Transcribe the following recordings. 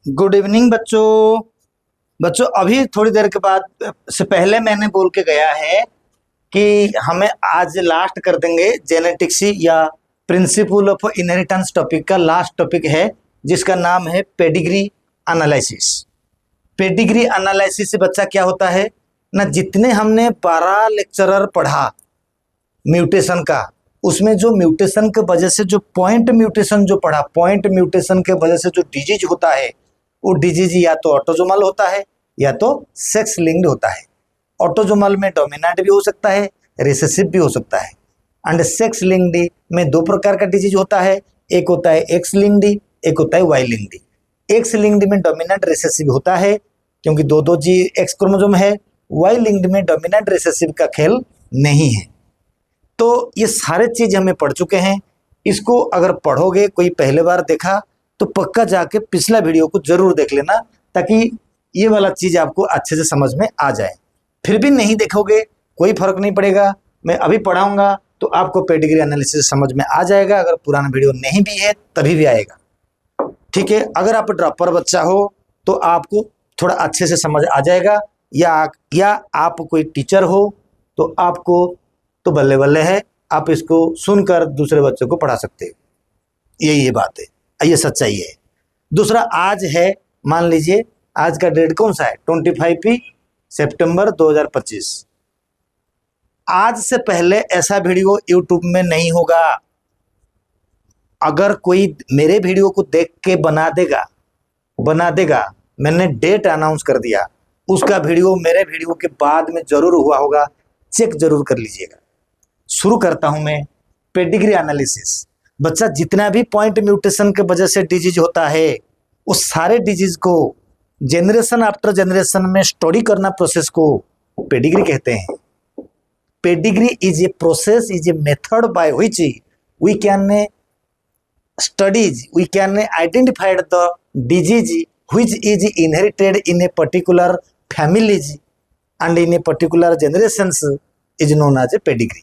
Good evening बच्चों। बच्चों अभी थोड़ी देर के बाद से पहले मैंने बोल के गया है कि हमें आज लास्ट कर देंगे जेनेटिक्स या प्रिंसिपल ऑफ इनहेरिटेंस टॉपिक का लास्ट टॉपिक है जिसका नाम है पेडिग्री एनालिसिस। पेडिग्री एनालिसिस से बच्चा क्या होता है ना, जितने हमने 12 लेक्चरर पढ़ा म्यूटेशन का, उसमें जो म्यूटेशन के वजह से जो पॉइंट म्यूटेशन जो पढ़ा, पॉइंट म्यूटेशन के वजह से जो डिजीज होता है वो डिजीज या तो ऑटोजोमल होता है या तो सेक्स लिंक्ड होता है। ऑटोजोमल में डोमिनेंट भी हो सकता है, रिसेसिव भी हो सकता है। एंड सेक्स लिंक्ड में दो प्रकार का डिजीज होता है, एक होता है एक्स लिंक्ड, एक होता है वाई लिंक्ड। एक्स लिंक्ड में डोमिनेंट रिसेसिव होता है क्योंकि दो दो जी एक्स क्रोमोसोम है। वाई लिंक्ड में डोमिनेंट रिसेसिव का खेल नहीं है। तो ये सारे चीज हमें पढ़ चुके हैं। इसको अगर पढ़ोगे, कोई पहले बार देखा तो पक्का जाके पिछला वीडियो को जरूर देख लेना ताकि ये वाला चीज आपको अच्छे से समझ में आ जाए। फिर भी नहीं देखोगे कोई फर्क नहीं पड़ेगा, मैं अभी पढ़ाऊंगा तो आपको पेडिग्री एनालिसिस समझ में आ जाएगा। अगर पुराना वीडियो नहीं भी है तभी भी आएगा, ठीक है। अगर आप ड्रॉपर बच्चा हो तो आपको थोड़ा अच्छे से समझ आ जाएगा, या आप कोई टीचर हो तो आपको तो बल्ले बल्ले है, आप इसको सुनकर दूसरे बच्चों को पढ़ा सकते हैं। ये बात है, ये सच्चाई है। दूसरा, आज है, मान लीजिए आज का डेट कौन सा है, 25 सितंबर 2025। आज से पहले ऐसा वीडियो यूट्यूब में नहीं होगा। अगर कोई मेरे वीडियो को देख के बना देगा, मैंने डेट अनाउंस कर दिया, उसका वीडियो मेरे वीडियो के बाद में जरूर हुआ होगा, चेक जरूर कर लीजिएगा। शुरू करता हूं मैं पेडिग्री एनालिसिस। बच्चा जितना भी पॉइंट म्यूटेशन के वजह से डिजीज होता है उस सारे डिजीज को जनरेशन आफ्टर जनरेशन में स्टडी करना, प्रोसेस को पेडिग्री कहते हैं। Pedigree is a process, is a method by which we can studies, we can identified the disease which is inherited in a particular families and in a particular generations is known as a pedigree.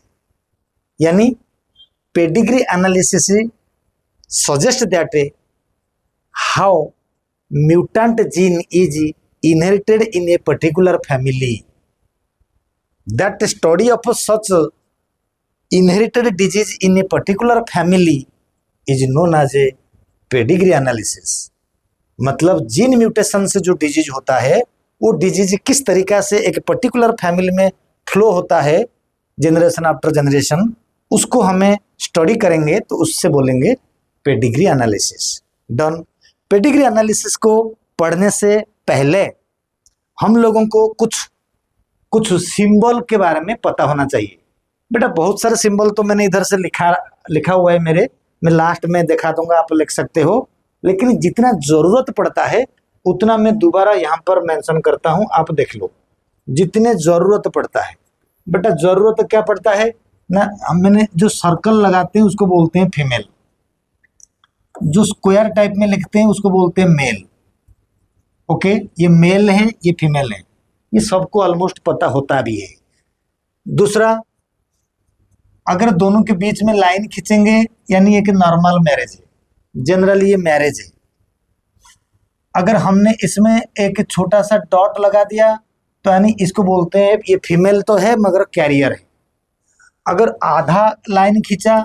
यानी pedigree analysis suggest that how mutant gene is inherited in a particular family. That study of such inherited disease in a particular family is known as a pedigree analysis. मतलब gene mutation से जो disease होता है वो disease किस तरीका से एक पर्टिकुलर फैमिली में फ्लो होता है जनरेशन आफ्टर जनरेशन, उसको हमें स्टडी करेंगे तो उससे बोलेंगे pedigree analysis. Done. Pedigree analysis को पढ़ने से पहले हम लोगों को कुछ सिंबल के बारे में पता होना चाहिए। बेटा बहुत सारे सिंबल तो मैंने इधर से लिखा हुआ है मेरे, मैं लास्ट में दिखा दूंगा, आप लिख सकते हो, लेकिन जितना जरूरत पड़ता है उतना मैं दोबारा यहाँ पर मेंशन करता हूँ, आप देख लो। जितने जरूरत पड़ता है बेटा, जरूरत क्या पड़ता है ना, मैंने जो सर्कल लगाते हैं उसको बोलते हैं फीमेल, जो स्क्वायर टाइप में लिखते हैं उसको बोलते हैं मेल। ओके, ये मेल है, ये फीमेल है, ये सबको ऑलमोस्ट पता होता भी है। दूसरा, अगर दोनों के बीच में लाइन खींचेंगे यानी एक नॉर्मल मैरिज है, जनरली ये मैरिज है। अगर हमने इसमें एक छोटा सा डॉट लगा दिया तो यानी इसको बोलते हैं ये फीमेल तो है मगर कैरियर है। अगर आधा लाइन खींचा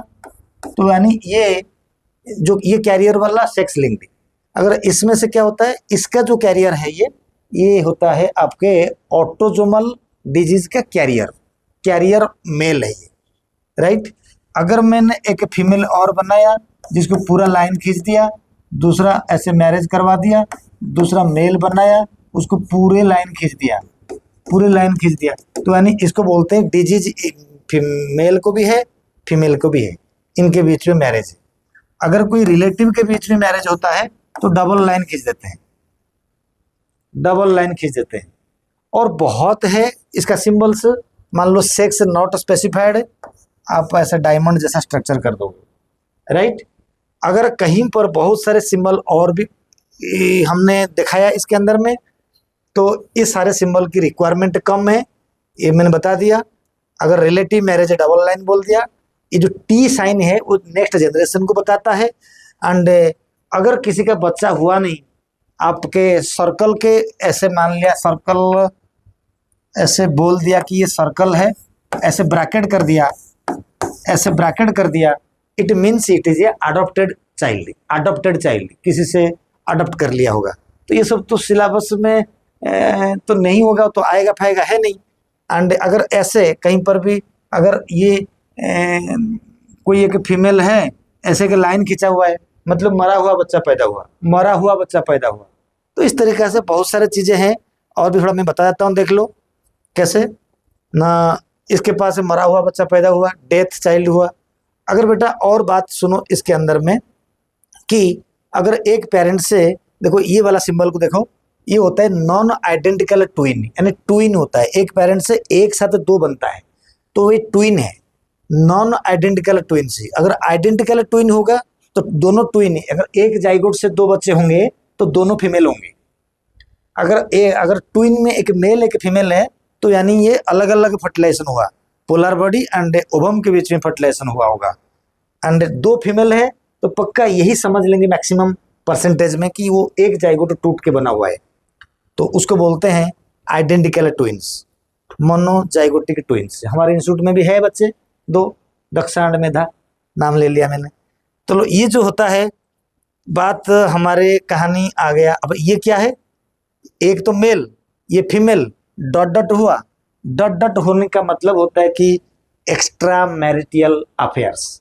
तो यानी ये कैरियर वाला सेक्स लिंक्ड। अगर इसमें से क्या होता है, इसका जो कैरियर है ये होता है आपके ऑटोजोमल डिजीज का कैरियर मेल है ये, राइट। अगर मैंने एक फीमेल और बनाया जिसको पूरा लाइन खींच दिया, दूसरा ऐसे मैरिज करवा दिया, दूसरा मेल बनाया उसको पूरे लाइन खींच दिया, तो यानी इसको बोलते हैं डिजीज मेल को भी है फीमेल को भी है, इनके बीच में मैरिज है। अगर कोई रिलेटिव के बीच में मैरिज होता है तो डबल लाइन खींच देते हैं। और बहुत है इसका सिंबल्स, मान लो सेक्स नॉट स्पेसिफाइड, आप ऐसा डायमंड जैसा स्ट्रक्चर कर दोगे, राइट। अगर कहीं पर बहुत सारे सिंबल और भी हमने दिखाया इसके अंदर में, तो इस सारे सिंबल की रिक्वायरमेंट कम है, ये मैंने बता दिया। अगर रिलेटिव मैरिज है डबल लाइन बोल दिया। ये जो टी साइन है वो नेक्स्ट जनरेशन को बताता है। एंड अगर किसी का बच्चा हुआ नहीं, आपके सर्कल के, ऐसे मान लिया सर्कल, ऐसे बोल दिया कि ये सर्कल है, ऐसे ब्रैकेट कर दिया, ऐसे ब्रैकेट कर दिया, it means it is a adopted child, adopted child, किसी से अडॉप्ट कर लिया होगा। तो ये सब तो सिलेबस में तो नहीं होगा, तो आएगा फाएगा है नहीं। एंड अगर ऐसे कहीं पर भी अगर ये कोई एक फीमेल है, ऐसे के लाइन खींचा हुआ है, मतलब मरा हुआ बच्चा पैदा हुआ, मरा हुआ बच्चा पैदा हुआ। तो इस तरीके से बहुत सारी चीजें हैं, और भी थोड़ा मैं बता देता हूँ, देख लो कैसे ना। इसके पास मरा हुआ बच्चा पैदा हुआ, डेथ चाइल्ड हुआ। अगर बेटा और बात सुनो इसके अंदर में, कि अगर एक पेरेंट से, देखो ये वाला सिंबल को देखो, ये होता है नॉन आइडेंटिकल ट्विन, यानी ट्विन होता है, एक पेरेंट से एक साथ दो बनता है, तो ये ट्विन है। नॉन आइडेंटिकल ट्विन से, अगर आइडेंटिकल ट्विन होगा तो दोनों ट्विन, अगर एक जाइगोट से दो बच्चे होंगे तो दोनों फीमेल होंगे। अगर ट्विन में एक मेल एक फीमेल है, तो यानी ये अलग अलग फर्टिलाइजेशन हुआ, पोलर बॉडी एंड ओवम के बीच में फर्टिलाइजेशन हुआ होगा। एंड दो फीमेल है तो पक्का यही समझ लेंगे मैक्सिमम परसेंटेज में कि वो एक जाइगोट टूट के बना हुआ है, तो उसको बोलते हैं आइडेंटिकल ट्विंस, मोनोजाइगोटिक ट्विंस। हमारे इंस्टीट्यूट में भी है बच्चे, दो दक्षांड में था, नाम ले लिया मैंने। तो ये जो होता है बात, हमारे कहानी आ गया। अब ये क्या है, एक तो मेल, ये फीमेल, डॉट डॉट हुआ, डॉट डॉट होने का मतलब होता है कि एक्स्ट्रा मैरिटल अफेयर्स,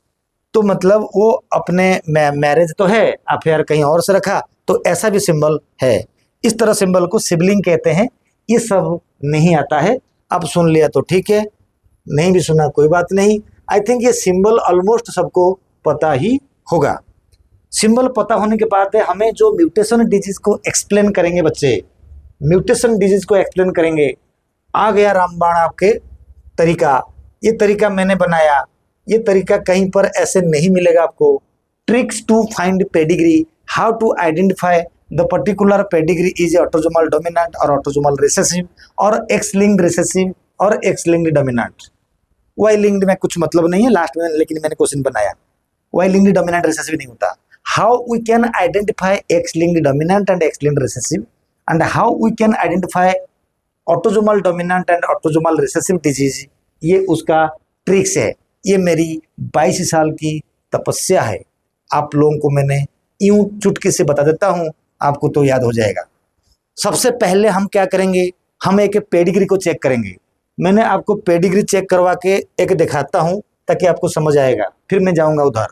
तो मतलब वो अपने मैरिज तो है, अफेयर कहीं और से रखा, तो ऐसा भी सिंबल है। इस तरह सिंबल को सिबलिंग कहते हैं। ये सब नहीं आता है, अब सुन लिया तो ठीक है, नहीं भी सुना कोई बात नहीं। आई थिंक ये सिंबल ऑलमोस्ट सबको पता ही होगा। सिंबल पता होने के बाद हमें जो म्यूटेशन डिजीज को एक्सप्लेन करेंगे बच्चे, म्यूटेशन डिजीज को एक्सप्लेन करेंगे। आ गया रामबाण आपके तरीका, ये तरीका मैंने बनाया, ये तरीका कहीं पर ऐसे नहीं मिलेगा आपको। Tricks to find pedigree, how to identify the particular pedigree is autosomal dominant और ऑटोजोमल रिसेसिव और एक्स लिंक्ड रिसेसिव और X linked dominant. Y linked में कुछ मतलब नहीं है लास्ट में, लेकिन मैंने क्वेश्चन बनाया, वाई लिंक्ड डोमिनेंट रिसेसिव नहीं होता। How we can identify X linked dominant and X linked recessive and how we can identify autosomal dominant and autosomal recessive disease, ये उसका ट्रिक्स है। ये मेरी 22 साल की तपस्या है। आप लोगों को मैंने यूं चुटकी से बता देता हूं, आपको तो याद हो जाएगा। सबसे पहले हम क्या करेंगे, हम एक पेडिग्री को चेक करेंगे। मैंने आपको पेडिग्री चेक करवा के एक दिखाता हूं ताकि आपको समझ आएगा, फिर मैं जाऊंगा उधर।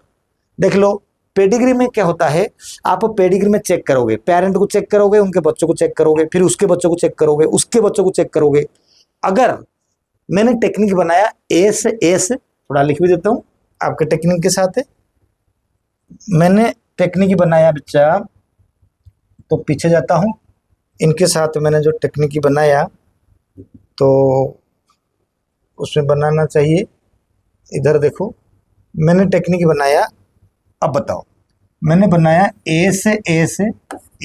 देख लो पेडिग्री में क्या होता है, आप पेडिग्री में चेक करोगे, पेरेंट को चेक करोगे, उनके बच्चों को चेक करोगे, फिर उसके बच्चों को चेक करोगे, उसके बच्चों को चेक करोगे। अगर मैंने टेक्निक बनाया एस, थोड़ा लिख भी देता हूँ आपके टेक्निक के साथ है। मैंने टेक्निक बनाया बच्चा, तो पीछे जाता हूँ, इनके साथ मैंने जो टेक्निक बनाया तो उसमें बनाना चाहिए। इधर देखो मैंने टेक्निक बनाया, अब बताओ। मैंने बनाया yes yes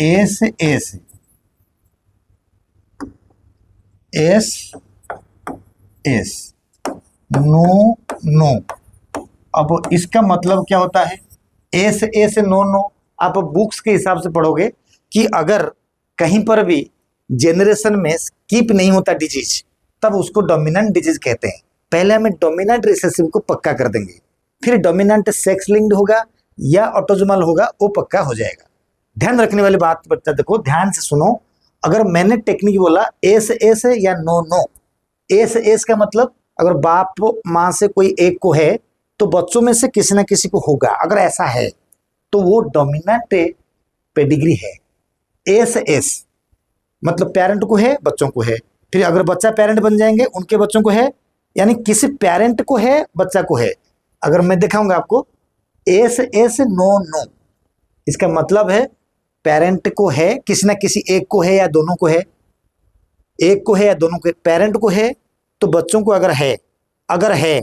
yes yes yes yes, no no. अब इसका मतलब क्या होता है, एस एस नो नो। आप बुक्स के हिसाब से पढ़ोगे कि अगर कहीं पर भी जेनरेशन में स्किप नहीं होता डिजीज, तब उसको डोमिनेंट डिजीज कहते हैं। पहले हमें डोमिनेंट रिसेसिव को पक्का कर देंगे, फिर डोमिनेंट सेक्स लिंक्ड होगा या ऑटोजोमल होगा, वो पक्का हो जाएगा। ध्यान रखने वाली बात बच्चा देखो, ध्यान से सुनो। अगर मैंने टेक्निक बोला एस एस या नो नो, एस एस का मतलब अगर बाप माँ से कोई एक को है तो बच्चों में से किसी ना किसी को होगा, अगर ऐसा है तो वो डोमिनेंट पेडिग्री है। एस एस मतलब पेरेंट को है, बच्चों को है, फिर अगर बच्चा पेरेंट बन जाएंगे उनके बच्चों को है, यानी किसी पेरेंट को है बच्चा को है। अगर मैं दिखाऊंगा आपको एस एस नो नो, इसका मतलब है पेरेंट को है, किसी ना किसी एक को है या दोनों को है, एक को है या दोनों को है। पेरेंट को है तो बच्चों को अगर है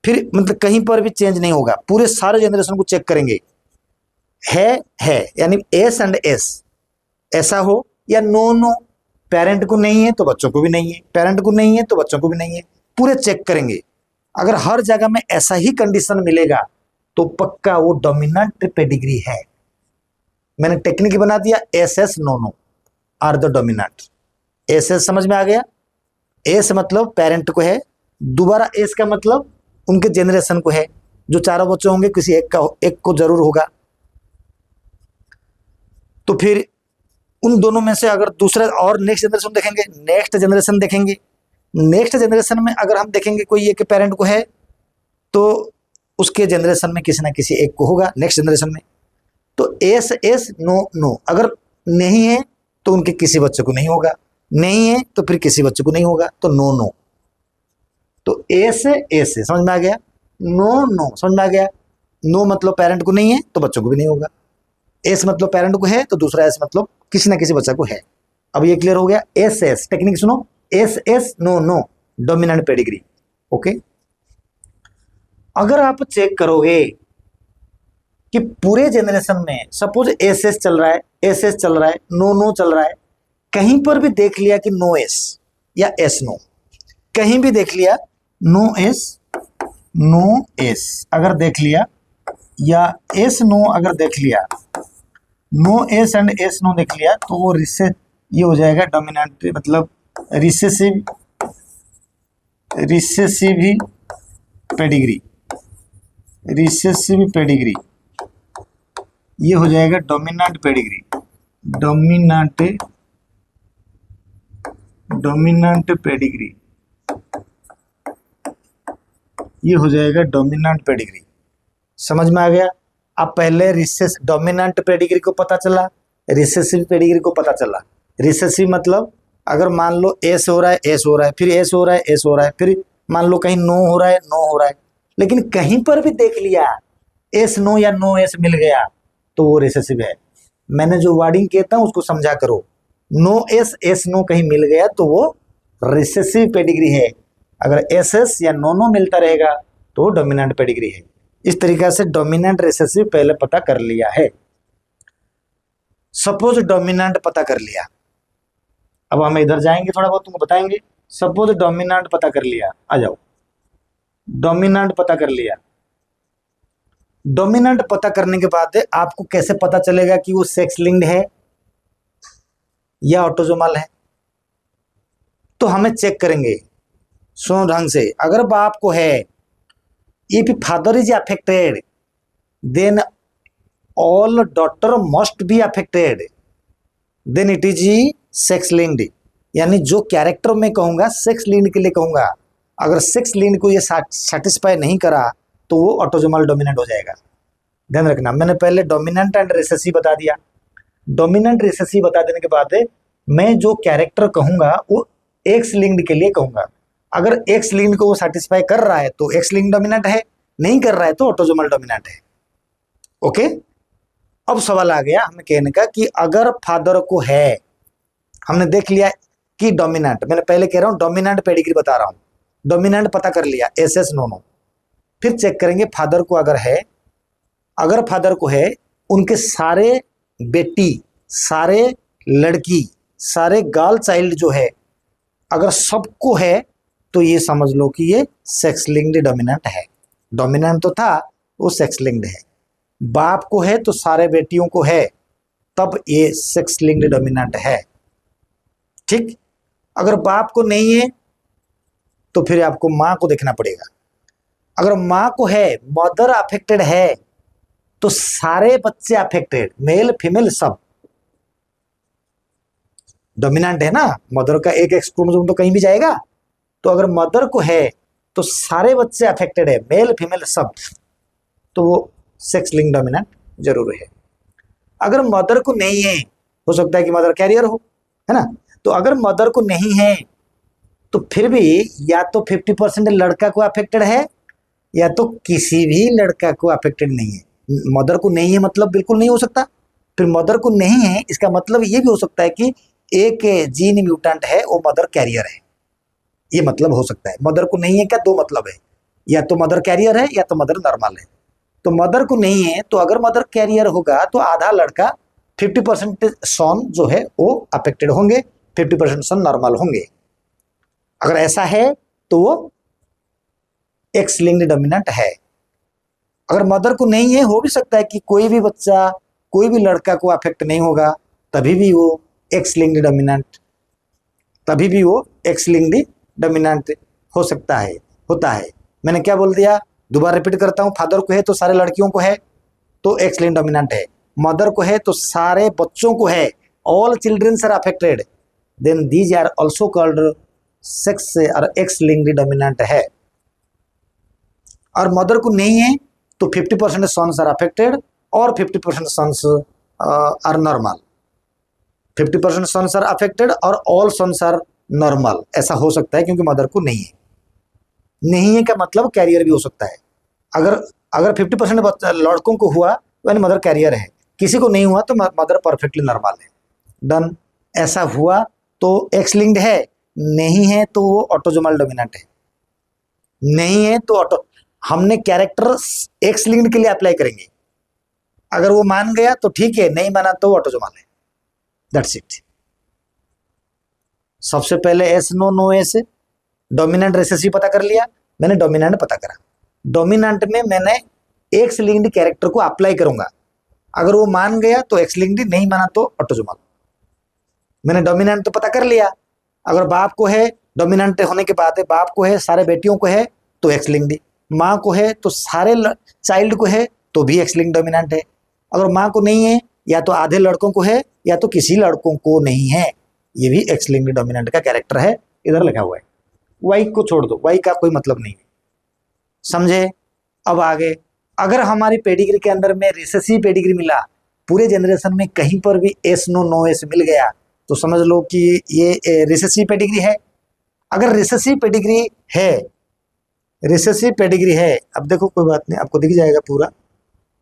फिर मतलब कहीं पर भी चेंज नहीं होगा, पूरे सारे जनरेशन को चेक करेंगे, है यानी एस एंड एस ऐसा हो, या नो नो, पेरेंट को नहीं है तो बच्चों को भी नहीं है, पेरेंट को नहीं है तो बच्चों को भी नहीं है, पूरे चेक करेंगे। अगर हर जगह में ऐसा ही कंडीशन मिलेगा तो पक्का वो डोमिनेंट पेडिग्री है। मैंने टेक्निक बना दिया, yes yes no no are the dominant. Yes yes समझ में आ गया, एस मतलब पेरेंट को है, दोबारा एस का मतलब उनके जेनरेशन को है, जो चारों बच्चे होंगे किसी एक को जरूर होगा। तो फिर उन दोनों में से अगर दूसरा और नेक्स्ट जनरेशन देखेंगे, नेक्स्ट जनरेशन में अगर हम देखेंगे कोई एक पेरेंट को है तो उसके जनरेशन में किसी ना किसी एक को होगा नेक्स्ट जनरेशन में। तो एस एस नो नो, अगर नहीं है तो उनके किसी बच्चे को नहीं होगा, नहीं है तो फिर किसी बच्चे को नहीं होगा, तो नो नो। तो एस एस समझ में आ गया, नो नो समझ में आ गया। नो मतलब पेरेंट को नहीं है तो बच्चों को भी नहीं होगा, एस मतलब पेरेंट को है तो दूसरा एस मतलब किसी ना किसी बच्चा को है। अब ये क्लियर हो गया। एस एस टेक्निक सुनो, yes yes no no dominant pedigree. Okay, अगर आप चेक करोगे कि पूरे जनरेशन में सपोज एस एस चल रहा है, एस एस चल रहा है, नो नो चल रहा है, कहीं पर भी देख लिया कि नो एस या एस नो, कहीं भी देख लिया नो एस अगर देख लिया या एस नो अगर देख लिया, no yes and yes no देख लिया, तो वो ये हो जाएगा डोमिनेंट, मतलब रिसेसिव पेडिग्री, ये हो जाएगा डोमिनेंट पेडिग्री, डोमिनेंट पेडिग्री, ये हो जाएगा डोमिनेंट पेडिग्री। समझ में आ गया। अब पहले डोमिनेंट पेडिग्री को पता चला, रिसेसिव पेडिग्री को पता चला। रिसेसिव मतलब अगर मान लो एस हो रहा है, एस हो रहा है, फिर एस हो रहा है, एस हो रहा है, फिर मान लो कहीं नो हो रहा है, नो हो रहा है, लेकिन कहीं पर भी देख लिया एस नो या नो एस मिल गया तो वो रिसेसिव है। मैंने जो वर्डिंग कहता हूं उसको समझा करो, नो एस एस नो कहीं मिल गया तो वो रिसेसिव पेडिग्री है, अगर एस एस या नो नो मिलता रहेगा तो वो डोमिनेंट पेडिग्री है। इस तरीका से डोमिनेंट रिसेसिव पहले पता कर लिया है। सपोज डोमिनेंट पता कर लिया, अब हम इधर जाएंगे, थोड़ा बहुत तुमको बताएंगे। सपोज डोमिनेंट पता कर लिया, आ जाओ, डोमिनेंट पता कर लिया। डोमिनेंट पता करने के बाद आपको कैसे पता चलेगा कि वो सेक्स लिंक्ड है या ऑटोसोमल है? तो हमें चेक करेंगे, सुनो ढंग से। अगर बाप को है, if father is affected then all daughter must be affected, then it is sex linked. यानी जो कैरेक्टर में कहूंगा सेक्स लिंक्ड के लिए कहूंगा, अगर सेक्स लिंक्ड को ये सेटिस्फाई नहीं करा तो वो ऑटोसोमल डोमिनेंट हो जाएगा। ध्यान रखना, मैंने पहले डोमिनेंट एंड रिसेसिव बता दिया। डोमिनेंट रिसेसिव बता देने के बाद मैं जो कैरेक्टर कहूंगा वो एक्स लिंक्ड के लिए कहूंगा। अगर एक्स लिंक्ड को वो सेटिस्फाई कर रहा है तो एक्स लिंक्ड डोमिनेंट है, नहीं कर रहा है तो ऑटोसोमल डोमिनेंट है। ओके, अब सवाल आ गया हमें कहने का कि अगर फादर को है, हमने देख लिया कि डोमिनेंट, मैंने पहले कह रहा हूं डोमिनेंट पेडिग्री बता रहा हूं, डोमिनेंट पता कर लिया एस एस नो नो, फिर चेक करेंगे फादर को अगर है, अगर फादर को है, उनके सारे बेटी, सारे लड़की, सारे गर्ल चाइल्ड जो है, अगर सबको है तो ये समझ लो कि ये सेक्स लिंक्ड डोमिनेंट है। डोमिनेंट तो था, वो सेक्स लिंक्ड है। बाप को है तो सारे बेटियों को है, तब ये सेक्स लिंक्ड डोमिनेंट है। ठीक, अगर बाप को नहीं है तो फिर आपको मां को देखना पड़ेगा। अगर मां को है, मदर अफेक्टेड है, तो सारे बच्चे अफेक्टेड, मेल फीमेल सब डोमिनेंट है ना। मदर का एक एक्स क्रोमोसोम तो कहीं भी जाएगा, तो अगर मदर को है तो सारे बच्चे अफेक्टेड है, मेल फीमेल सब, तो वो सेक्स लिंक डोमिनेंट जरूर है। अगर मदर को नहीं है, हो सकता है कि मदर कैरियर हो, है ना। तो अगर मदर को नहीं है तो फिर भी या तो 50% लड़का को अफेक्टेड है या तो किसी भी लड़का को अफेक्टेड नहीं है। मदर को नहीं है मतलब बिल्कुल नहीं हो सकता, फिर मदर को नहीं है इसका मतलब ये भी हो सकता है कि एक जीन म्यूटेंट है, वो मदर कैरियर है, ये मतलब हो सकता है। मदर को नहीं है का दो मतलब है, या तो मदर कैरियर है या तो मदर नॉर्मल है। तो मदर को नहीं है, तो अगर मदर कैरियर होगा तो आधा लड़का 50% सन जो है वो अफेक्टेड होंगे, 50% सन नॉर्मल होंगे। अगर ऐसा है तो वो एक्स लिंक्ड डोमिनेंट है। अगर मदर को नहीं है, हो भी सकता है कि कोई भी बच्चा कोई भी लड़का को अफेक्ट नहीं होगा, तभी भी वो एक्स लिंक्ड डोमिनेंट हो सकता है, होता है। मैंने क्या बोल दिया, दोबारा रिपीट करता हूँ। फादर को है तो सारे लड़कियों को है तो एक्स लिंक्ड डोमिनेंट है, मदर को है तो सारे बच्चों को है, all childrens are affected, then these are also called sex और एक्स लिंक्ड डोमिनेंट है। और मदर को नहीं है तो 50% सन्स आर अफेक्टेड और 50% sons are normal, 50% sons are affected और ऑल सन्स आर नॉर्मल, ऐसा हो सकता है क्योंकि मदर को नहीं है। नहीं है का मतलब कैरियर भी हो सकता है। अगर 50% लड़कों को हुआ तो यानी मदर कैरियर है, किसी को नहीं हुआ तो मदर परफेक्टली नॉर्मल है। डन। ऐसा हुआ तो एक्स लिंक्ड है, नहीं है तो वो ऑटोजोमल डोमिनेंट है। नहीं है तो हमने कैरेक्टर एक्स लिंक्ड के लिए अप्लाई करेंगे, अगर वो मान गया तो ठीक है, नहीं माना तो ऑटोजोमल है। That's it. सबसे पहले yes no no yes, dominant recessive पता कर लिया, मैंने डोमिनेंट पता करा। डोमिनेंट में मैंने एक्स लिंक्ड कैरेक्टर को अप्लाई करूंगा, अगर वो मान गया तो एक्स लिंक्ड, नहीं माना तो ऑटोजोमल। मैंने डोमिनेंट तो पता कर लिया, अगर बाप को है डोमिनेंट होने के बाद है, बाप को है सारे बेटियों को है तो एक्स लिंक्ड, माँ को है तो सारे चाइल्ड को है तो भी एक्स लिंक्ड डोमिनेंट है। अगर माँ को नहीं है या तो आधे लड़कों को है या तो किसी लड़कों को नहीं है, ये भी एक्स लिंक्ड डोमिनेंट का कैरेक्टर है, इधर लिखा हुआ है। वाई को छोड़ दो, वाई का कोई मतलब नहीं है, समझे। अब आगे, अगर हमारी पेडिग्री के अंदर में रिसेसिव पेडिग्री मिला, पूरे जनरेशन में कहीं पर भी एस नो नो एस मिल गया तो समझ लो कि ये रिसेसिव पेडिग्री है। अगर रिसेसिव पेडिग्री है, अब देखो कोई बात नहीं, आपको दिख जाएगा पूरा,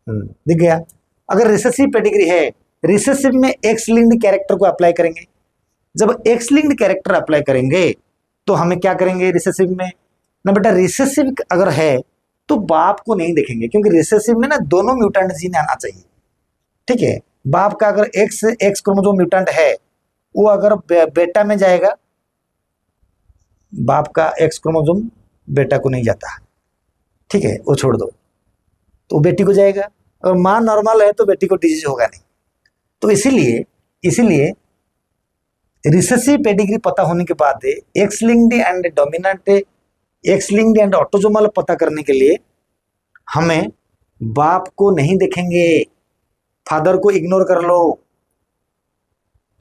दिख गया। अगर रिसेसिव पेडिग्री है, रिसेसिव में एक्स लिंक्ड कैरेक्टर को अप्लाई करेंगे। जब एक्स लिंक्ड कैरेक्टर अप्लाई करेंगे तो हमें क्या करेंगे रिसेसिव में ना बेटा, रिसेसिव अगर है तो बाप को नहीं देखेंगे, क्योंकि रिसेसिव में ना दोनों म्यूटेंट जीन आना चाहिए, ठीक है। बाप का अगर एक्स क्रोमोसोम म्यूटेंट है, वो अगर बेटा में जाएगा, बाप का एक्स क्रोमोसोम बेटा को नहीं जाता, ठीक है, वो छोड़ दो, तो बेटी को जाएगा। और माँ नॉर्मल है तो बेटी को डिजीज होगा नहीं। तो इसीलिए रिसेसिव पेडिग्री पता होने के बाद x linked and dominant, x linked and autosomal पता करने के लिए हमें बाप को नहीं देखेंगे, फादर को इग्नोर कर लो,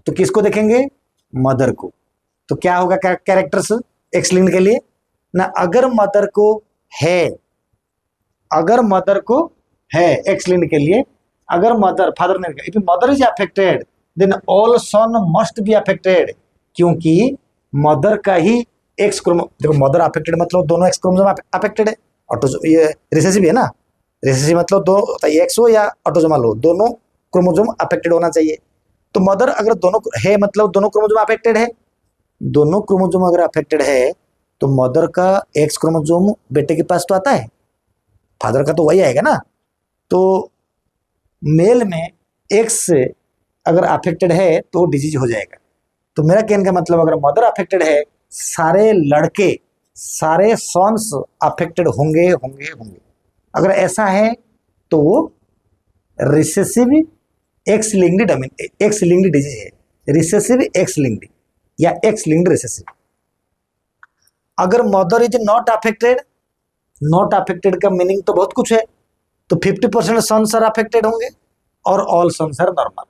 तो किसको देखेंगे, मदर को। तो क्या होगा कैरेक्टर्स एक्स लिंक्ड के लिए ना, अगर मदर को है एक्स लिंक्ड के लिए, अगर फादर ने, if mother is affected then all son must be affected, क्योंकि मदर का ही एक्स क्रोमो, देखो मदर अफेक्टेड मतलब दोनों एक्स क्रोमोसोम अफेक्टेड है, ये रिसेसिव है ना, रिसेसिव मतलब दो एक्स हो या ऑटोजोमल हो, दोनों क्रोमोसोम अफेक्टेड होना चाहिए। तो मदर अगर दोनों है मतलब दोनों क्रोमोसोम अफेक्टेड है, दोनों क्रोमोसोम अगर अफेक्टेड है तो मदर का एक्स क्रोमोसोम बेटे के पास तो आता है, फादर का तो वही आएगा ना। तो मेल में एक्स अगर अफेक्टेड है तो वो डिजीज हो जाएगा। तो मेरा कहने का मतलब, अगर मदर अफेक्टेड है, सारे लड़के सारे सॉन्स अफेक्टेड होंगे। अगर ऐसा है तो वो रिसेसिव एक्स लिंक्ड डिजीज है, रिसेसिव एक्स लिंक्ड या एक्स लिंक्ड रिसेसिव। अगर मदर इज नॉट अफेक्टेड का मीनिंग तो बहुत कुछ है, तो 50% सन्स आर अफेक्टेड होंगे और ऑल सन्स आर नॉर्मल,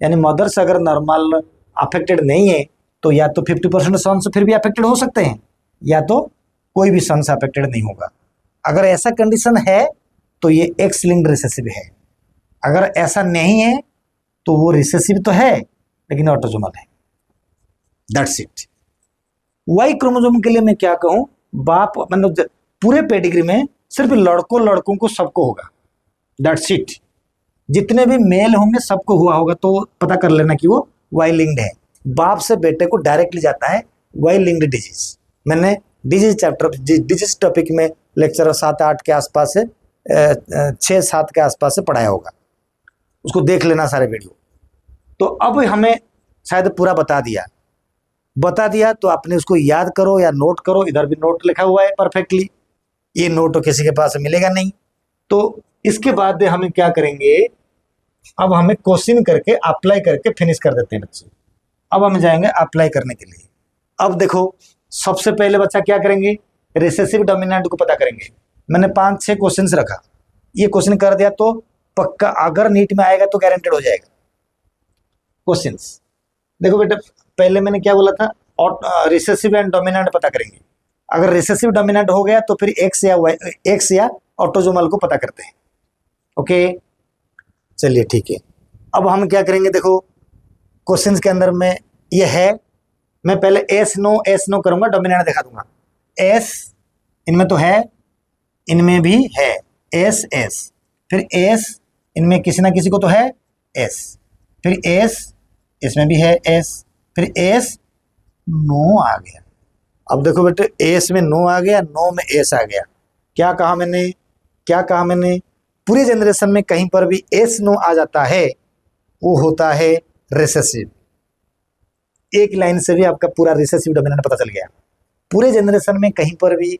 यानी मदर्स अगर नॉर्मल अफेक्टेड नहीं है तो या तो 50% सन्स फिर भी अफेक्टेड हो सकते हैं, या तो कोई भी सन्स अफेक्टेड नहीं होगा। अगर ऐसा कंडीशन है तो ये एक्स लिंक्ड रिसेसिव है, अगर ऐसा नहीं है तो वो रिसेसिव तो है लेकिन ऑटोजोमल है। That's it. वाई क्रोमोसोम के लिए मैं क्या कहूं, बाप मतलब पूरे पेडिग्री में सिर्फ लड़कों को सबको होगा। That's it. जितने भी मेल होंगे सबको हुआ होगा, तो पता कर लेना कि वो वाई लिंक्ड है। बाप से बेटे को डायरेक्टली जाता है वाई लिंक्ड डिजीज। मैंने डिजीज टॉपिक में लेक्चर 7-8 के आसपास से 6-7 के आसपास से पढ़ाया होगा, उसको देख लेना सारे वीडियो। तो अब हमें शायद पूरा बता दिया तो आपने उसको याद करो या नोट करो। इधर भी नोट लिखा हुआ है परफेक्टली, ये नोट तो किसी के पास मिलेगा नहीं। तो इसके बाद हमें क्या करेंगे, अब हमें क्वेश्चन करके अप्लाई करके फिनिश कर देते हैं बच्चे। अब हम जाएंगे अप्लाई करने के लिए। अब देखो सबसे पहले बच्चा क्या करेंगे, रिसेसिव डोमिनेंट को पता करेंगे। मैंने 5-6 क्वेश्चंस रखा, ये क्वेश्चन कर दिया तो पक्का, अगर नीट में आएगा तो गारंटेड हो जाएगा। क्वेश्चंस देखो बेटा, पहले मैंने क्या बोला था, रिसेसिव एंड डोमिनेंट पता करेंगे। अगर रिसेसिव डोमिनेंट हो गया तो फिर एक्स या ऑटोजोमल को पता करते हैं। ओके चलिए ठीक है। अब हम क्या करेंगे, देखो क्वेश्चंस के अंदर में ये है, मैं पहले एस नो करूंगा, डोमिनेंट दिखा दूंगा। एस इनमें तो है, इनमें भी है, एस एस, फिर एस इनमें किसी ना किसी को तो है एस, फिर एस इसमें भी है एस, फिर एस नो आ गया। अब देखो बेटे एस में नो आ गया, नो में एस आ गया। क्या कहा मैंने, पूरे जनरेशन में कहीं पर भी एस नो आ जाता है वो होता है रिसेसिव। एक लाइन से भी आपका पूरा रिसेसिव डोमिनेंट पता चल गया। पूरे जनरेशन में कहीं पर भी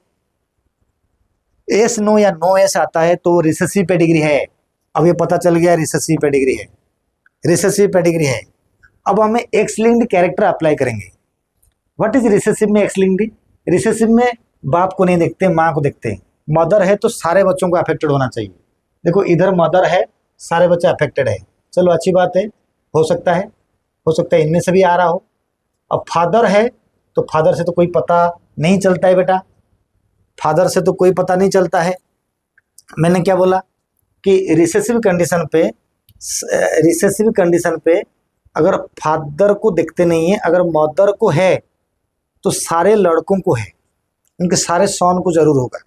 एस नो या नो एस आता है तो रिसेसिव पेडिग्री है। अब ये पता चल गया रिसेसिव पेडिग्री है। अब हमें एक्स लिंक्ड कैरेक्टर अप्लाई करेंगे। व्हाट इज रिसेसिव में एक्स लिंक्ड? रिसेसिव में बाप को नहीं देखते, माँ को देखते हैं। मदर है तो सारे बच्चों को अफेक्टेड होना चाहिए। देखो इधर मदर है, सारे बच्चे अफेक्टेड है, चलो अच्छी बात है, हो सकता है इनमें से भी आ रहा हो। अब फादर है तो फादर से तो कोई पता नहीं चलता है बेटा, फादर से तो कोई पता नहीं चलता है। मैंने क्या बोला कि रिसेसिव कंडीशन पे अगर फादर को देखते नहीं है, अगर मदर को है तो सारे लड़कों को है, उनके सारे सॉन को जरूर होगा,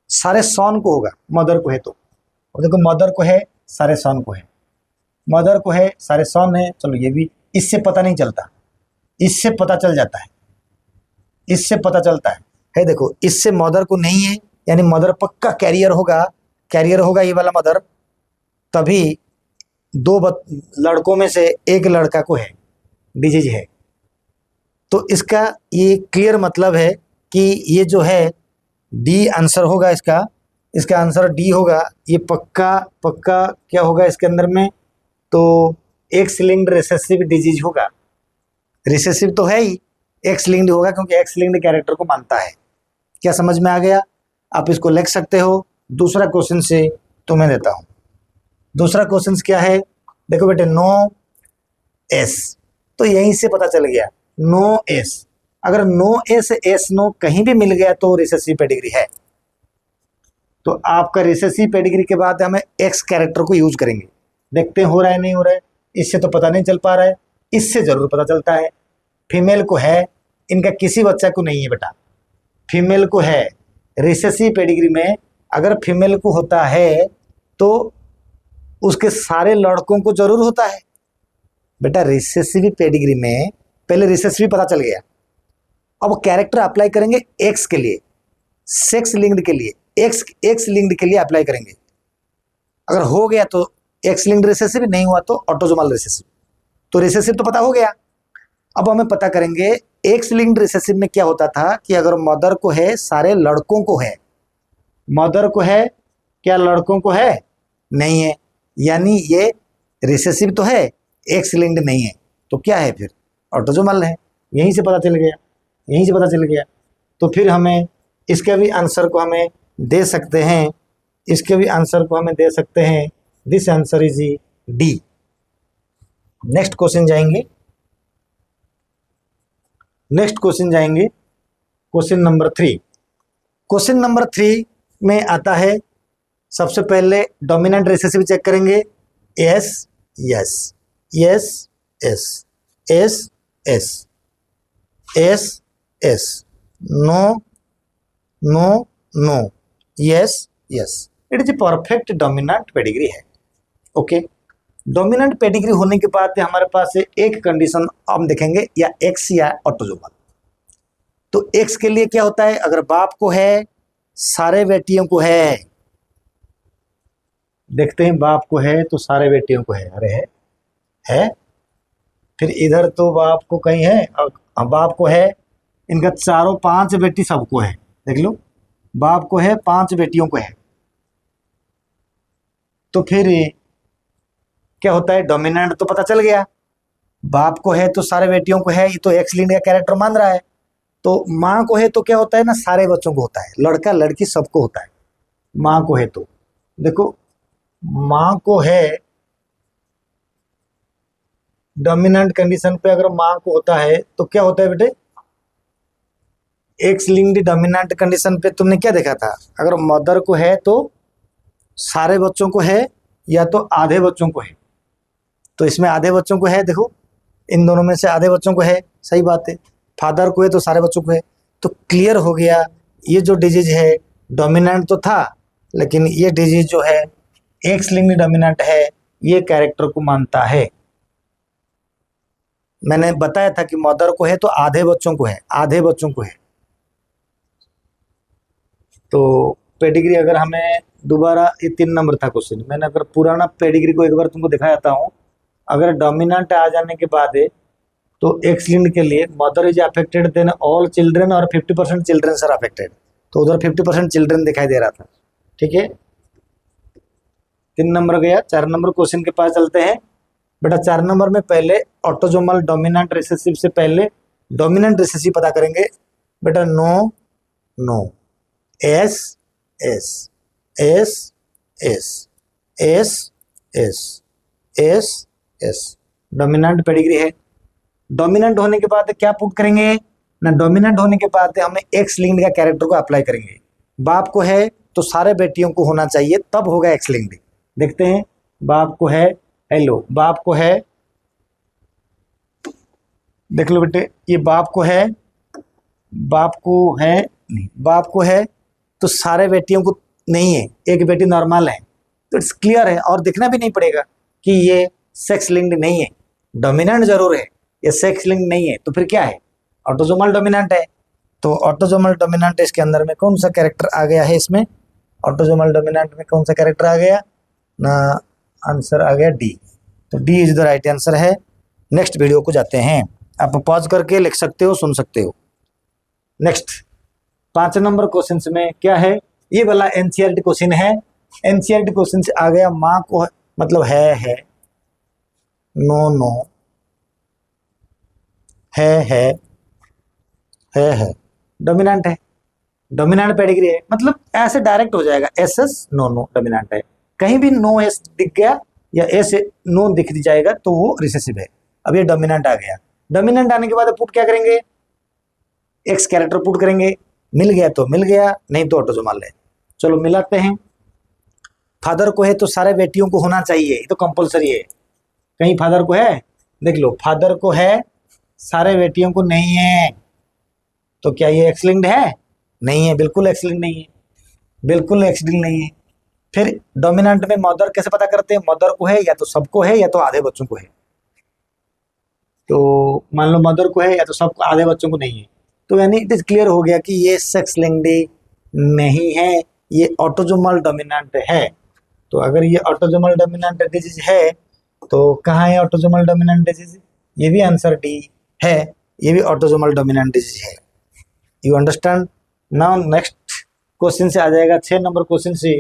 सारे सॉन को होगा। मदर को है तो, और देखो मदर को है सारे सॉन को है, मदर को है सारे सॉन है। चलो ये भी इससे पता नहीं चलता, इससे पता चल जाता है, इससे पता चलता है देखो इससे मदर को नहीं है, यानी मदर पक्का कैरियर होगा ये वाला मदर। तभी दो लड़कों में से एक लड़का को है, डिजीज है। तो इसका ये क्लियर मतलब है कि ये जो है डी आंसर होगा इसका आंसर डी होगा। ये पक्का क्या होगा इसके अंदर में, तो एक्स लिंक्ड रिसेसिव डिजीज होगा। रिसेसिव तो है ही, एक्स लिंक्ड होगा क्योंकि एक्स लिंक्ड कैरेक्टर को मानता है। क्या समझ में आ गया? आप इसको लिख सकते हो। दूसरा क्वेश्चन से तुम्हें देता हूं। दूसरा क्वेश्चन क्या है, देखो बेटे नो एस, तो यहीं से पता चल गया नो एस। अगर नो एस एस नो कहीं भी मिल गया तो रिसेसिव पेडिग्री है। तो आपका रिसेसिव पेडिग्री के बाद हमें एक्स कैरेक्टर को यूज करेंगे, देखते हैं हो रहा है नहीं हो रहा है। इससे तो पता नहीं चल पा रहा है, इससे जरूर पता चलता है। फीमेल को है, इनका किसी बच्चा को नहीं है बेटा, फीमेल को है। रिसेसिव पेडिग्री में अगर फीमेल को होता है तो उसके सारे लड़कों को जरूर होता है बेटा। रिसेसिव पेडिग्री में पहले रिसेसिव पता चल गया, अब कैरेक्टर अप्लाई करेंगे एक्स के लिए, सेक्स लिंक्ड के लिए, एक्स लिंक्ड के लिए अप्लाई करेंगे। अगर हो गया तो एक्स लिंक्ड रिसेसिव, नहीं हुआ तो ऑटोजोमल रिसेसिव। तो रिसेसिव तो पता हो गया, अब हमें पता करेंगे एक्स लिंक्ड रिसेसिव में क्या होता था कि अगर मदर को है सारे लड़कों को है, मदर को है क्या लड़कों को है? नहीं है, यानी ये रिसेसिव तो है, एक्स लिंक्ड नहीं है, तो क्या है फिर? ऑटोजोमल है। यहीं से पता चल गया। तो फिर हमें इसके भी आंसर को हमें दे सकते हैं, this answer is D. Next question जाएंगे, क्वेश्चन नंबर 3। क्वेश्चन नंबर 3 में आता है, सबसे पहले डोमिनेंट रिसेसिव चेक करेंगे। Yes yes, yes yes, yes yes, yes yes, no no no, yes yes. It is perfect dominant pedigree है। Okay, dominant pedigree होने के बाद हमारे पास एक कंडीशन हम देखेंगे, या एक्स या ऑटोजोमल। तो एक्स के लिए क्या होता है, अगर बाप को है सारे बेटियों को है, देखते हैं बाप को है तो सारे बेटियों को है, अरे है। फिर इधर तो बाप को कहीं है, बाप को है, इनका चारों 5 बेटी सबको है, देख लो बाप को है 5 बेटियों को है। तो फिर क्या होता है, डोमिनेंट तो पता चल गया, बाप को है तो सारे बेटियों को है, ये तो एक्स लिंक्ड का कैरेक्टर मान रहा है। तो माँ को है तो क्या होता है ना, सारे बच्चों को होता है, लड़का लड़की सबको होता है। माँ को है तो देखो, माँ को है डोमिनेंट कंडीशन पे अगर माँ को होता है तो क्या होता है बेटे, एक्स लिंक्ड डोमिनेंट कंडीशन पे तुमने क्या देखा था, अगर मदर को है तो सारे बच्चों को है या तो आधे बच्चों को है। तो इसमें आधे बच्चों को है, देखो इन दोनों में से आधे बच्चों को है, सही बात है। फादर को है तो सारे बच्चों को है। तो क्लियर हो गया, ये जो डिजीज है डोमिनेंट तो था, लेकिन ये डिजीज जो है एक्स लिंक्ड डोमिनेंट है, ये कैरेक्टर को मानता है। मैंने बताया था कि मदर को है तो आधे बच्चों को है, आधे बच्चों को है। तो पेडिग्री अगर हमें दोबारा, ये 3 नंबर था क्वेश्चन, मैंने अगर पुराना पेडिग्री को एक बार तुमको दिखा जाता हूँ। अगर डोमिनेंट आ जाने के बाद तो एक्स लिंक्ड के लिए mother is affected then all children और 50% चिल्ड्रन आर अफेक्टेड, तो उधर 50% चिल्ड्रन दिखाई दे रहा था। ठीक है, 3 नंबर गया। 4 नंबर क्वेश्चन के पास चलते हैं। बेटा 4 नंबर में पहले ऑटोजोमल डोमिनेंट रिसेसिव से पहले डोमिनेंट रिसेसिव पता करेंगे। बेटा no no, yes yes yes yes yes yes yes yes, dominant pedigree है। डोमिनेंट होने के बाद क्या पुट करेंगे ना, डोमिनेंट होने के बाद हमें एक्स लिंक्ड का कैरेक्टर को अप्लाई करेंगे। बाप को है तो सारे बेटियों को होना चाहिए, तब होगा एक्स लिंक्ड। देखते हैं, बाप को है, हेलो बाप को है, देख लो बेटे, ये बाप को है, बाप को है नहीं, बाप को है तो सारे बेटियों को नहीं है, एक बेटी नॉर्मल है, तो इट्स क्लियर है और दिखना भी नहीं पड़ेगा कि ये सेक्स लिंक्ड नहीं है। डोमिनेंट जरूर है, ये सेक्स लिंक्ड नहीं है, तो फिर क्या है, ऑटोजोमल डोमिनेंट है। तो ऑटोजोमल डोमिनेंट इसके अंदर में कौन सा कैरेक्टर आ गया है, इसमें ऑटोजोमल डोमिनेंट में कौन सा कैरेक्टर आ गया ना, आंसर आ गया डी। तो D is the right answer है। नेक्स्ट वीडियो को जाते हैं, आप पॉज करके लिख सकते हो, सुन सकते हो। नेक्स्ट 5 नंबर क्वेश्चन में क्या है, ये वाला एनसीईआरटी क्वेश्चन है। एनसीईआरटी क्वेश्चन से आ गया, माँ को मतलब है, नो नो, है डोमिनेंट है, डोमिनेंट पेडिग्री है, मतलब ऐसे डायरेक्ट हो जाएगा, yes yes no no dominant है। कहीं भी नो एस दिख गया या एस नो दिख जाएगा तो वो रिसेसिव है। अब ये डोमिनेंट आ गया, डोमिनेंट आने के बाद पुट क्या करेंगे, एक्स कैरेक्टर पुट करेंगे, मिल गया तो मिल गया, नहीं तो ऑटोजोमल है। चलो मिलाते हैं। फादर को है तो सारे बेटियों को होना चाहिए, ये तो कंपलसरी है। कहीं फादर को है, देख लो फादर को है, सारे बेटियों को नहीं है, तो क्या ये एक्स लिंक्ड है, नहीं है, बिल्कुल एक्स लिंक्ड नहीं है, बिल्कुल एक्स लिंक्ड नहीं है। फिर डोमिनेंट में मदर कैसे पता करते हैं, मदर को है या तो सबको है या तो आधे बच्चों को है। तो मान लो मदर को है या तो सबको, आधे बच्चों को नहीं है, तो यानी इट इज क्लियर हो गया कि ये सेक्स लिंक्ड नहीं है, ये ऑटोजोमल डोमिनेंट है। तो अगर ये ऑटोजोमल डोमिनेंट डिजीज है तो कहाँ है ऑटोजोमल डोमिनेंट डिजीज, ये भी आंसर डी है, ये भी ऑटोजोमल डोमिनेंट डिजीज है। You understand. Now next question से आ जाएगा 6 नंबर क्वेश्चन से।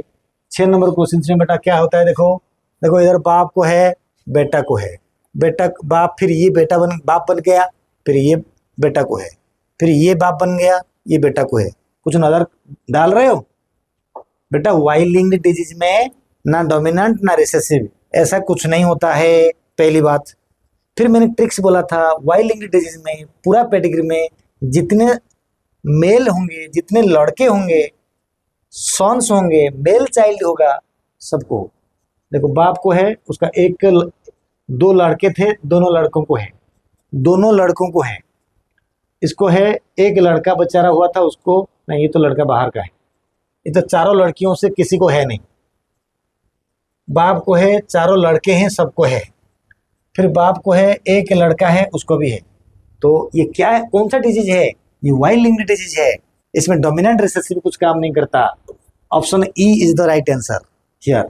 6 नंबर क्वेश्चन से बेटा क्या होता है, देखो इधर बाप को है, बेटा को है, बेटा बाप, फिर ये बेटा बाप बन गया, फिर ये बेटा को है, फिर ये बाप बन गया, ये बेटा को है। कुछ नजर डाल रहे हो बेटा, वाई लिंक्ड डिजीज में ना डोमिनेंट ना रिसेसिव, ऐसा कुछ नहीं होता है, पहली बात। फिर मैंने ट्रिक्स बोला था, वाई लिंक्ड डिजीज में पूरा पेडिग्री में जितने मेल होंगे, जितने लड़के होंगे, सॉन्स होंगे, मेल चाइल्ड होगा, सबको। देखो बाप को है, उसका 2 लड़के थे, दोनों लड़कों को है, दोनों लड़कों को है। इसको है, एक लड़का बेचारा हुआ था उसको, नहीं ये तो लड़का बाहर का है, ये तो चारों लड़कियों से किसी को है नहीं। बाप को है, चारों लड़के हैं, सबको है। फिर बाप को है, एक लड़का है, उसको भी है। तो ये क्या है, कौन सा डिजीज है, ये वाई लिंक्ड डिजीज है। इसमें डोमिनेंट रिसेसिव कुछ काम नहीं करता। Option E is the right answer here.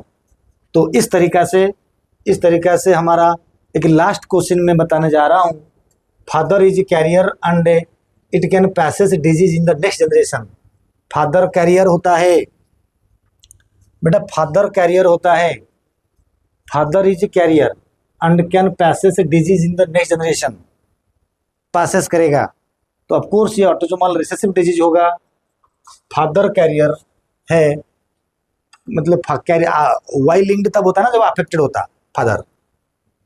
तो इस तरीका से हमारा एक लास्ट क्वेश्चन में बताने जा रहा हूँ। Father is carrier and it can passage disease in the next generation. Father carrier होता है बेटा, फादर कैरियर होता है, father is carrier and can passes disease in the next generation, passes करेगा, तो ऑफकोर्स ये ऑटोसोमल रिसेसिव डिजीज होगा। Father carrier है, मतलब कैरियर वाई लिंक्ड तब होता है ना जब अफेक्टेड होता फादर,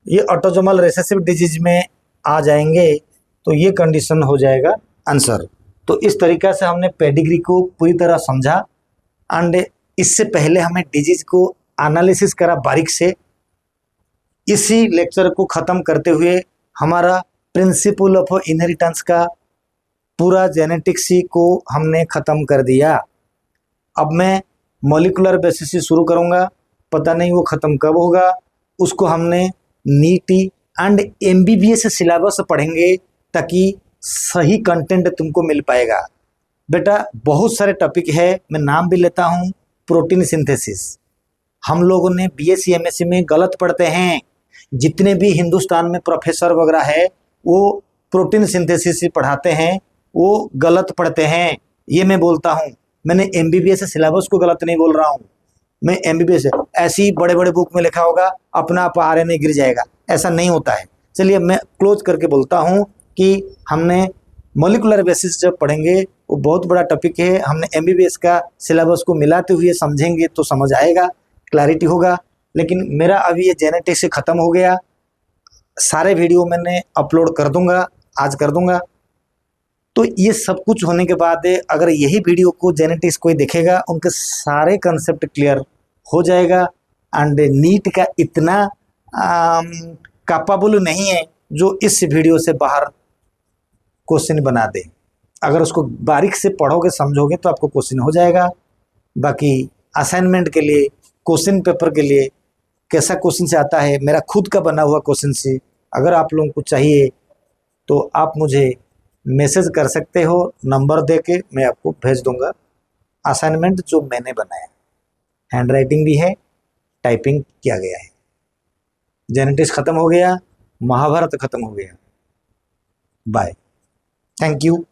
ये ऑटोसोमल रिसेसिव डिजीज में आ जाएंगे, तो ये कंडीशन हो जाएगा आंसर। तो इस तरीका से हमने पेडिग्री को पूरी तरह समझा एंड इससे पहले हमें डिजीज को एनालिसिस करा बारीक से। इसी लेक्चर को ख़त्म करते हुए हमारा प्रिंसिपल ऑफ इनहेरिटेंस का पूरा जेनेटिक्स को हमने ख़त्म कर दिया। अब मैं मॉलिकुलर बेसिस से शुरू करूँगा, पता नहीं वो ख़त्म कब होगा। उसको हमने नीट एंड एमबीबीएस सिलेबस पढ़ेंगे ताकि सही कंटेंट तुमको मिल पाएगा। बेटा बहुत सारे टॉपिक है, मैं नाम भी लेता हूँ। प्रोटीन सिंथेसिस हम लोगों ने बीएससी एमएससी में गलत पढ़ते हैं। जितने भी हिंदुस्तान में प्रोफेसर वगैरह है वो प्रोटीन सिंथेसिस पढ़ाते हैं, वो गलत पढ़ते हैं। ये मैं बोलता हूँ, मैंने एमबीबीएस सिलेबस को गलत नहीं बोल रहा हूँ। मैं एमबीबीएस ऐसे ही बड़े बड़े बुक में लिखा होगा अपना आप आरएनए गिर जाएगा, ऐसा नहीं होता है। चलिए मैं क्लोज करके बोलता हूँ कि हमने मॉलिकुलर बेसिस जब पढ़ेंगे वो बहुत बड़ा टॉपिक है। हमने एमबीबीएस का सिलेबस को मिलाते हुए समझेंगे तो समझ आएगा, क्लैरिटी होगा। लेकिन मेरा अभी ये जेनेटिक्स से ख़त्म हो गया। सारे वीडियो मैंने अपलोड कर दूंगा, आज कर दूंगा। तो ये सब कुछ होने के बाद अगर यही वीडियो को जेनेटिक्स कोई देखेगा उनके सारे कंसेप्ट क्लियर हो जाएगा। एंड नीट का इतना कैपेबल नहीं है जो इस वीडियो से बाहर क्वेश्चन बना दे। अगर उसको बारीक से पढ़ोगे समझोगे तो आपको क्वेश्चन हो जाएगा। बाकी असाइनमेंट के लिए, क्वेश्चन पेपर के लिए कैसा क्वेश्चन से आता है, मेरा खुद का बना हुआ क्वेश्चन से अगर आप लोगों को चाहिए तो आप मुझे मैसेज कर सकते हो, नंबर दे के मैं आपको भेज दूंगा असाइनमेंट जो मैंने बनाया। हैंड राइटिंग भी है, टाइपिंग किया गया है। जेनेटिक्स ख़त्म हो गया, महाभारत ख़त्म हो गया। Bye, thank you.